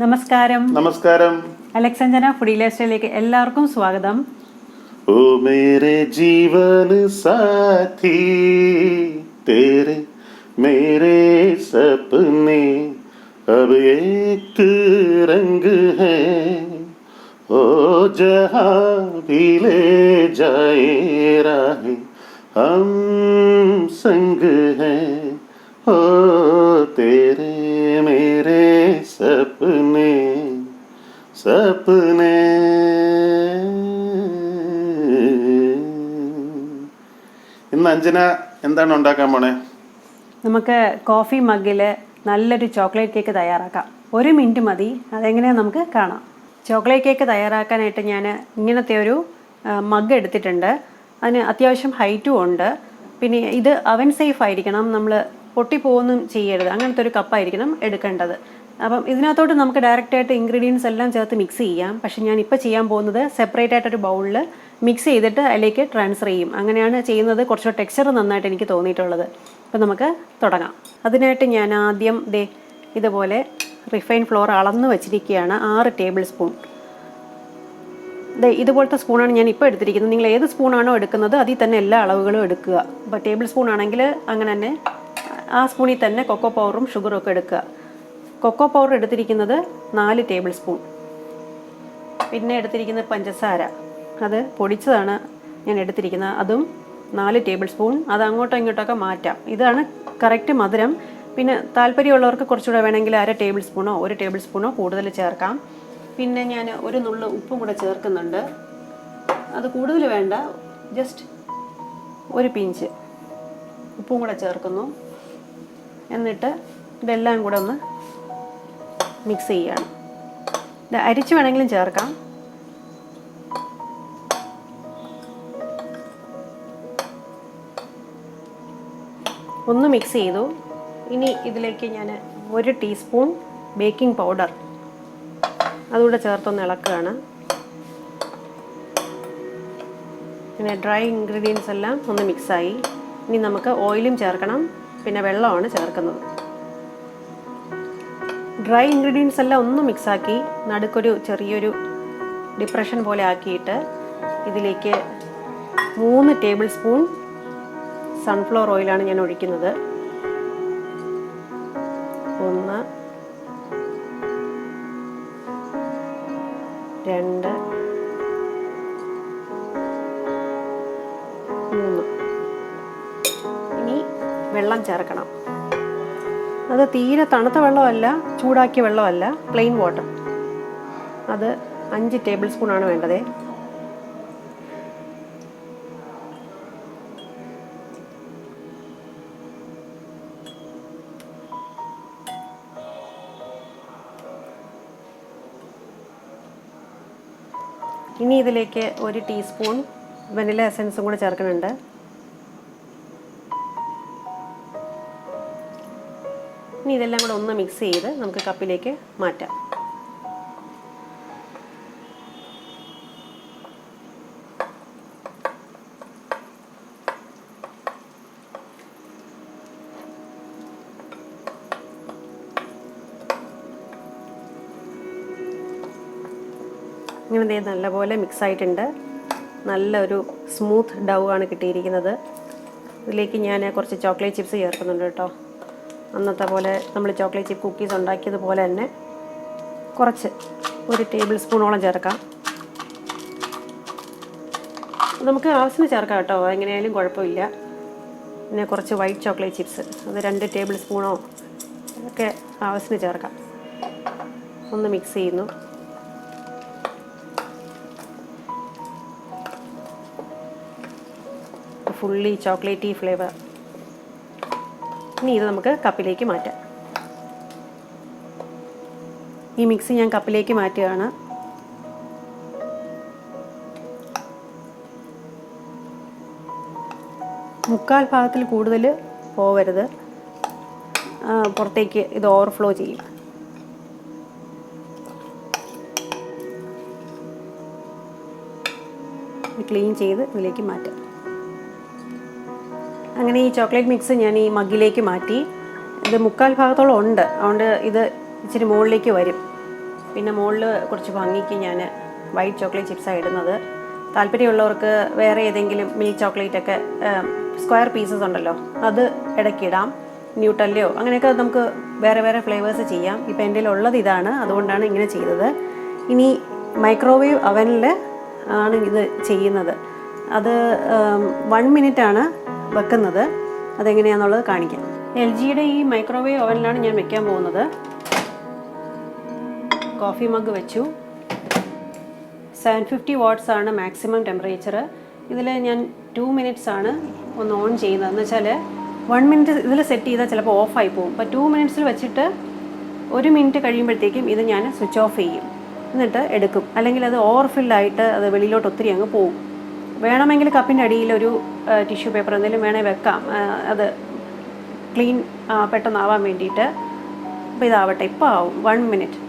നമസ്കാരം. നമസ്കാരം. Alex Anjana foodie life സ്റ്റൈലിലേക്ക് എല്ലാവർക്കും സ്വാഗതം. ഓ മേരെ ജീവൻ സാഥി തേരെ മേരെ സപ്നെ अब एक रंग है ओ जहां भी ले जाए राहें हम संग हैं ओ तेरे मेरे सपने സപ്നെ. ഇന്ന് അഞ്ജന എന്താണ് ഉണ്ടാക്കാൻ പോണേ? നമുക്ക് കോഫി മഗ്ഗിൽ നല്ലൊരു ചോക്ലേറ്റ് കേക്ക് തയ്യാറാക്കാം. 1 മിനിറ്റ് മതി. അതെങ്ങനെയാണെന്ന് നമുക്ക് കാണാം. ചോക്ലേറ്റ് കേക്ക് തയ്യാറാക്കാനായിട്ട് ഞാൻ ഇങ്ങനത്തെ ഒരു മഗ് എടുത്തിട്ടുണ്ട്. അതിന് അത്യാവശ്യം ഹൈറ്റും ഉണ്ട്. പിന്നെ ഇത് അവൻ സേഫ് ആയിരിക്കണം, നമ്മൾ പൊട്ടിപ്പോകൊന്നും ചെയ്യരുത്. അങ്ങനത്തെ ഒരു കപ്പായിരിക്കണം എടുക്കേണ്ടത്. അപ്പം ഇതിനകത്തോട്ട് നമുക്ക് ഡയറക്റ്റായിട്ട് ഇൻഗ്രീഡിയൻസ് എല്ലാം ചേർത്ത് മിക്സ് ചെയ്യാം. പക്ഷേ ഞാനിപ്പോൾ ചെയ്യാൻ പോകുന്നത് സെപ്പറേറ്റ് ആയിട്ടൊരു ബൗളിൽ മിക്സ് ചെയ്തിട്ട് അതിലേക്ക് ട്രാൻസ്ഫർ ചെയ്യും. അങ്ങനെയാണ് ചെയ്യുന്നത്. കുറച്ച് ടെക്സ്ചർ നന്നായിട്ട് എനിക്ക് തോന്നിയിട്ടുള്ളത്. അപ്പോൾ നമുക്ക് തുടങ്ങാം. അതിനായിട്ട് ഞാൻ ആദ്യം ഇതുപോലെ റിഫൈൻ ഫ്ലോർ അളന്ന് വെച്ചിരിക്കുകയാണ്. 6 ടേബിൾ സ്പൂൺ. ഇതുപോലത്തെ സ്പൂണാണ് ഞാൻ ഇപ്പോൾ എടുത്തിരിക്കുന്നത്. നിങ്ങൾ ഏത് സ്പൂണാണോ എടുക്കുന്നത് അതിൽ തന്നെ എല്ലാ അളവുകളും എടുക്കുക. ഇപ്പോൾ ടേബിൾ സ്പൂൺ ആണെങ്കിൽ അങ്ങനെ തന്നെ ആ സ്പൂണിൽ തന്നെ കൊക്കോ പൗഡറും ഷുഗറും ഒക്കെ എടുക്കുക. കൊക്കോ പൗഡർ എടുത്തിരിക്കുന്നത് 4 ടേബിൾ സ്പൂൺ. പിന്നെ എടുത്തിരിക്കുന്നത് പഞ്ചസാര, അത് പൊടിച്ചതാണ് ഞാൻ എടുത്തിരിക്കുന്നത്, അതും 4 ടേബിൾ സ്പൂൺ. അത് അങ്ങോട്ടോ ഇങ്ങോട്ടൊക്കെ മാറ്റാം. ഇതാണ് കറക്റ്റ് മധുരം. പിന്നെ താല്പര്യമുള്ളവർക്ക് കുറച്ചുകൂടെ വേണമെങ്കിൽ 1/2 ടേബിൾ സ്പൂണോ 1 ടേബിൾ സ്പൂണോ കൂടുതൽ ചേർക്കാം. പിന്നെ ഞാൻ ഒരു നുള്ള് ഉപ്പും കൂടെ ചേർക്കുന്നുണ്ട്. അത് കൂടുതൽ വേണ്ട, ജസ്റ്റ് ഒരു പിഞ്ച് ഉപ്പും കൂടെ ചേർക്കുന്നു. എന്നിട്ട് ഇതെല്ലാം കൂടെ ഒന്ന് മിക്സ് ചെയ്യുകയാണ്. ഇത് അരിച്ച് വേണമെങ്കിലും ചേർക്കാം. ഒന്ന് മിക്സ് ചെയ്തു. ഇനി ഇതിലേക്ക് ഞാൻ 1 ടീസ്പൂൺ ബേക്കിംഗ് പൗഡർ അതുകൂടെ ചേർത്തൊന്ന് ഇളക്കുകയാണ്. പിന്നെ ഡ്രൈ ഇൻഗ്രീഡിയൻസ് എല്ലാം ഒന്ന് മിക്സായി. ഇനി നമുക്ക് ഓയിലും ചേർക്കണം, പിന്നെ വെള്ളമാണ് ചേർക്കുന്നത്. ഡ്രൈ ഇൻഗ്രീഡിയൻസ് എല്ലാം ഒന്ന് മിക്സാക്കി നടുക്കൊരു ചെറിയൊരു ഡിപ്രഷൻ പോലെ ആക്കിയിട്ട് ഇതിലേക്ക് 3 ടേബിൾ സ്പൂൺ സൺഫ്ലവർ ഓയിലാണ് ഞാൻ ഒഴിക്കുന്നത്. 1 2 3. ഇനി വെള്ളം ചേർക്കണം. അത് തീരെ തണുത്ത വെള്ളമല്ല, ചൂടാക്കിയ വെള്ളമല്ല, പ്ലെയിൻ വാട്ടർ. അത് 5 ടേബിൾ സ്പൂണാണ് വേണ്ടത്. ഇനി ഇതിലേക്ക് 1 ടീസ്പൂൺ വനില എസൻസും കൂടെ ചേർക്കുന്നുണ്ട്. ഇനി ഇതെല്ലാം കൂടെ ഒന്ന് മിക്സ് ചെയ്ത് നമുക്ക് കപ്പിലേക്ക് മാറ്റാം. ഇങ്ങനെ നല്ലപോലെ മിക്സ് ആയിട്ടുണ്ട്. നല്ലൊരു സ്മൂത്ത് ഡൗ ആണ് കിട്ടിയിരിക്കുന്നത്. ഇതിലേക്ക് ഞാൻ കുറച്ച് ചോക്ലേറ്റ് ചിപ്സ് ചേർക്കുന്നുണ്ട് കേട്ടോ. അന്നത്തെ പോലെ നമ്മൾ ചോക്ലേറ്റ് ചിപ്പ് കുക്കീസ് ഉണ്ടാക്കിയതുപോലെ തന്നെ കുറച്ച് 1 ടേബിൾ സ്പൂണോളം ചേർക്കാം. നമുക്ക് ആവശ്യത്തിന് ചേർക്കാം കേട്ടോ, എങ്ങനെയായാലും കുഴപ്പമില്ല. പിന്നെ കുറച്ച് വൈറ്റ് ചോക്ലേറ്റ് ചിപ്സ്, അത് 2 ടേബിൾ സ്പൂണോ ഒക്കെ ആവശ്യത്തിന് ചേർക്കാം. ഒന്ന് മിക്സ് ചെയ്യുന്നു. Fully chocolatey flavour. ഇനി ഇത് നമുക്ക് കപ്പിലേക്ക് മാറ്റാം. ഈ മിക്സ് ഞാൻ കപ്പിലേക്ക് മാറ്റുകയാണ്. മുക്കാൽ ഭാഗത്തിൽ കൂടുതൽ പോവരുത്, പുറത്തേക്ക് ഇത് ഓവർഫ്ലോ ചെയ്യും. ക്ലീൻ ചെയ്ത് ഇതിലേക്ക് മാറ്റാം. അങ്ങനെ ഈ ചോക്ലേറ്റ് മിക്സ് ഞാൻ ഈ മഗ്ഗിലേക്ക് മാറ്റി. ഇത് മുക്കാൽ ഭാഗത്തോളം ഉണ്ട്, അതുകൊണ്ട് ഇത് ഇച്ചിരി മുകളിലേക്ക് വരും. പിന്നെ മുകളിൽ കുറച്ച് ഭംഗിക്ക് ഞാൻ വൈറ്റ് ചോക്ലേറ്റ് ചിപ്സാണ് ഇടുന്നത്. താല്പര്യമുള്ളവർക്ക് വേറെ ഏതെങ്കിലും മിൽക്ക് ചോക്ലേറ്റ് ഒക്കെ സ്ക്വയർ പീസസ് ഉണ്ടല്ലോ, അത് ഇടയ്ക്കിടാം. ന്യൂട്ടല്ലയോ അങ്ങനെയൊക്കെ നമുക്ക് വേറെ വേറെ ഫ്ലേവേഴ്സ് ചെയ്യാം. ഇപ്പോൾ എൻ്റെ ഉള്ളത് ഇതാണ്, അതുകൊണ്ടാണ് ഇങ്ങനെ ചെയ്തത്. ഇനി മൈക്രോവേവ് അവനിൽ ആണ് ഇത് ചെയ്യുന്നത്. അത് 1 മിനിറ്റാണ് വെക്കുന്നത്. അതെങ്ങനെയാണെന്നുള്ളത് കാണിക്കാം. എൽ ജിയുടെ ഈ മൈക്രോവേവ് ഓവനിലാണ് ഞാൻ വെക്കാൻ പോകുന്നത്. കോഫി മഗ് വെച്ചു. 750 വാട്ട്സ് ആണ് മാക്സിമം ടെമ്പറേച്ചർ. ഇതിൽ ഞാൻ 2 മിനിറ്റ്സ് ആണ് ഒന്ന് ഓൺ ചെയ്യുന്നത്. എന്ന് വെച്ചാൽ 1 മിനിറ്റ് ഇതിൽ സെറ്റ് ചെയ്താൽ ചിലപ്പോൾ ഓഫായി പോകും. അപ്പോൾ 2 മിനിറ്റ്സിൽ വെച്ചിട്ട് 1 മിനിറ്റ് കഴിയുമ്പോഴത്തേക്കും ഇത് ഞാൻ സ്വിച്ച് ഓഫ് ചെയ്യും, എന്നിട്ട് എടുക്കും. അല്ലെങ്കിൽ അത് ഓവർഫില്ലായിട്ട് അത് വെളിയിലോട്ട് ഒത്തിരി അങ്ങ് പോകും. വേണമെങ്കിൽ കപ്പിൻ്റെ അടിയിൽ ഒരു ടിഷ്യൂ പേപ്പർ എന്തെങ്കിലും വേണേൽ വെക്കാം, അത് ക്ലീൻ പെട്ടെന്നാവാൻ വേണ്ടിയിട്ട്. അപ്പോൾ ഇതാവട്ടെ, ഇപ്പോൾ ആവും 1 മിനിറ്റ്.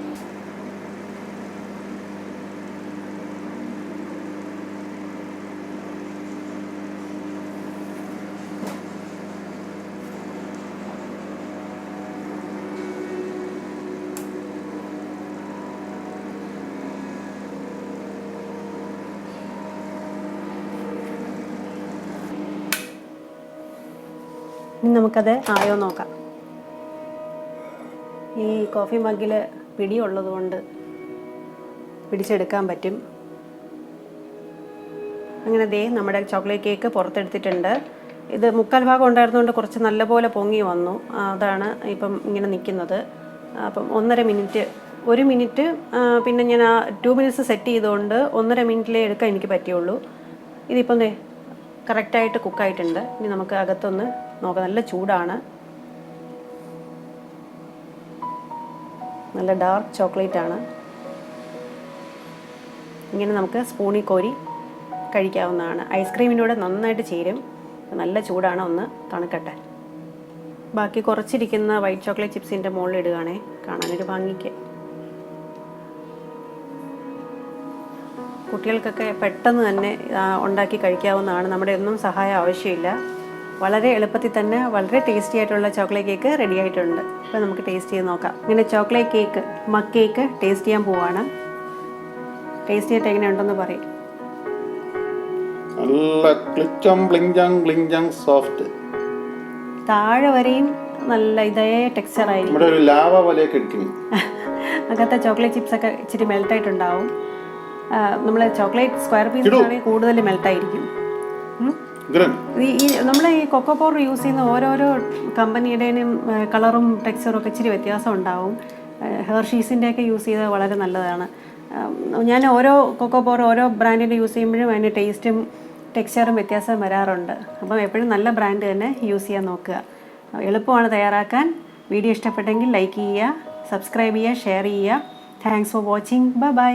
ഇനി നമുക്കത് ആയോ നോക്കാം. ഈ കോഫി മഗ്ഗിൽ പിടിയുള്ളത് കൊണ്ട് പിടിച്ചെടുക്കാൻ പറ്റും. അങ്ങനെ ദേ നമ്മുടെ ചോക്ലേറ്റ് കേക്ക് പുറത്തെടുത്തിട്ടുണ്ട്. ഇത് 3/4 ഭാഗം ഉണ്ടായിരുന്നുകൊണ്ട് കുറച്ച് നല്ലപോലെ പൊങ്ങി വന്നു. അതാണ് ഇപ്പം ഇങ്ങനെ നിൽക്കുന്നത്. അപ്പം 1.5 മിനിറ്റ്, 1 മിനിറ്റ്, പിന്നെ ഞാൻ 2 മിനിറ്റ്സ് സെറ്റ് ചെയ്തുകൊണ്ട് 1.5 മിനിറ്റിലേ എടുക്കാൻ എനിക്ക് പറ്റുള്ളൂ. ഇതിപ്പം ദേ കറക്റ്റായിട്ട് കുക്കായിട്ടുണ്ട്. ഇനി നമുക്ക് അകത്തൊന്ന് നോക്കാം. നല്ല ചൂടാണ്. നല്ല ഡാർക്ക് ചോക്ലേറ്റ് ആണ്. ഇങ്ങനെ നമുക്ക് സ്പൂണിൽ കോരി കഴിക്കാവുന്നതാണ്. ഐസ്ക്രീമിനൂടെ നന്നായിട്ട് ചേരും. നല്ല ചൂടാണ്, ഒന്ന് തണുക്കട്ടെ. ബാക്കി കുറച്ചിരിക്കുന്ന വൈറ്റ് ചോക്ലേറ്റ് ചിപ്സിൻ്റെ മുകളിൽ ഇടുകയാണേ, കാണാനൊരു ഭംഗിക്ക്. കുട്ടികൾക്കൊക്കെ പെട്ടെന്ന് തന്നെ ഉണ്ടാക്കി കഴിക്കാവുന്നതാണ്. നമ്മുടെ ഒന്നും സഹായം ആവശ്യമില്ല. വളരെ എളുപ്പത്തിൽ തന്നെ വളരെ ടേസ്റ്റി ആയിട്ടുള്ള ചോക്ലേറ്റ് കേക്ക് റെഡി ആയിട്ടുണ്ട്. ഇപ്പോൾ നമുക്ക് ടേസ്റ്റ് ചെയ്ത് നോക്കാം. ഇങ്ങനെ chocolate cake, mug cake taste ചെയ്യാൻ പോവാണ്. ടേസ്റ്റ് ചെയ്തിട്ട് എങ്ങനെയുണ്ടെന്ന് പറയും. നല്ല ക്ലിച്ചം ബ്ലിഞ്ചാങ് സോഫ്റ്റ്. താഴെ വരെയും നല്ല ഇതേ ടെക്സ്ചർ ആയിരിക്കും. നമ്മുടെ ഒരു ലാവ പോലെയൊക്കെ ഇരിക്കും. അകത്തെ ചോക്ലേറ്റ് ചിപ്സ് ഒക്കെ ഇച്ചിരി മെൽട്ടായിട്ടുണ്ടാവും. നമ്മൾ ചോക്ലേറ്റ് സ്ക്വയർ പീസ് ആണെങ്കിൽ കൂടുതൽ മെൽട്ടായിരിക്കും. ഈ നമ്മൾ ഈ കൊക്കോ പൗഡർ യൂസ് ചെയ്യുന്ന ഓരോരോ കമ്പനിയുടെയും കളറും ടെക്സ്ചറും ഒക്കെ ഇച്ചിരി വ്യത്യാസം ഉണ്ടാവും. ഹെർഷീസിൻ്റെയൊക്കെ യൂസ് ചെയ്താൽ വളരെ നല്ലതാണ്. ഞാൻ ഓരോ കൊക്കോ പൗഡർ ഓരോ ബ്രാൻഡിൻ്റെ യൂസ് ചെയ്യുമ്പോഴും അതിൻ്റെ ടേസ്റ്റും ടെക്സ്ചറും വ്യത്യാസം വരാറുണ്ട്. അപ്പം എപ്പോഴും നല്ല ബ്രാൻഡ് തന്നെ യൂസ് ചെയ്യാൻ നോക്കുക. എളുപ്പമാണ് തയ്യാറാക്കാൻ. വീഡിയോ ഇഷ്ടപ്പെട്ടെങ്കിൽ ലൈക്ക് ചെയ്യുക, സബ്സ്ക്രൈബ് ചെയ്യുക, ഷെയർ ചെയ്യുക. Thanks for watching. ബൈ.